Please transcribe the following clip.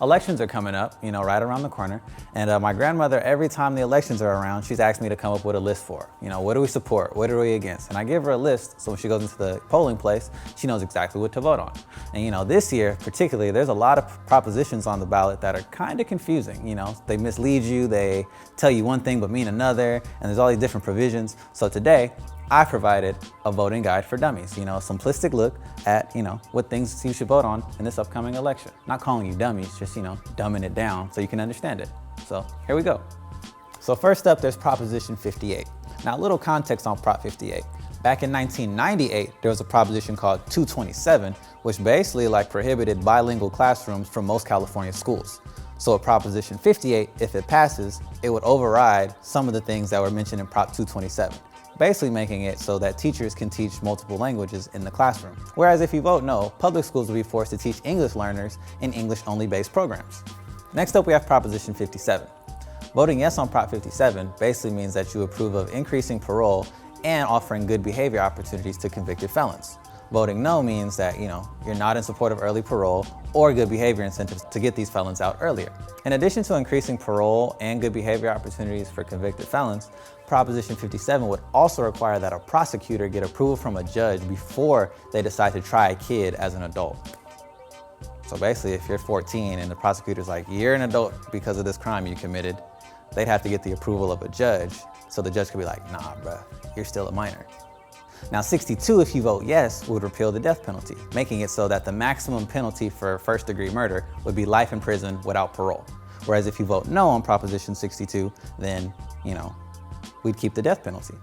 Elections are coming up, right around the corner. And my grandmother, every time the elections are around, she's asked me to come up with a list for her. What do we support? What are we against? And I give her a list, so when she goes into the polling place, she knows exactly what to vote on. And this year, particularly, there's a lot of propositions on the ballot that are kind of confusing. They mislead you, they tell you one thing but mean another, and there's all these different provisions. So today, I provided a voting guide for dummies, a simplistic look at, what things you should vote on in this upcoming election. Not calling you dummies, just, dumbing it down so you can understand it. So here we go. So first up, there's Proposition 58. Now, a little context on Prop 58. Back in 1998, there was a proposition called 227, which basically prohibited bilingual classrooms from most California schools. So at Proposition 58, if it passes, it would override some of the things that were mentioned in Prop 227. Basically making it so that teachers can teach multiple languages in the classroom. Whereas if you vote no, public schools will be forced to teach English learners in English-only based programs. Next up, we have Proposition 57. Voting yes on Prop 57 basically means that you approve of increasing parole and offering good behavior opportunities to convicted felons. Voting no means that, you're not in support of early parole or good behavior incentives to get these felons out earlier. In addition to increasing parole and good behavior opportunities for convicted felons, Proposition 57 would also require that a prosecutor get approval from a judge before they decide to try a kid as an adult. So basically, if you're 14 and the prosecutor's like, you're an adult because of this crime you committed, they'd have to get the approval of a judge, so the judge could be like, nah, bruh, you're still a minor. Now, 62, if you vote yes, would repeal the death penalty, making it so that the maximum penalty for first-degree murder would be life in prison without parole. Whereas if you vote no on Proposition 62, then, we'd keep the death penalty.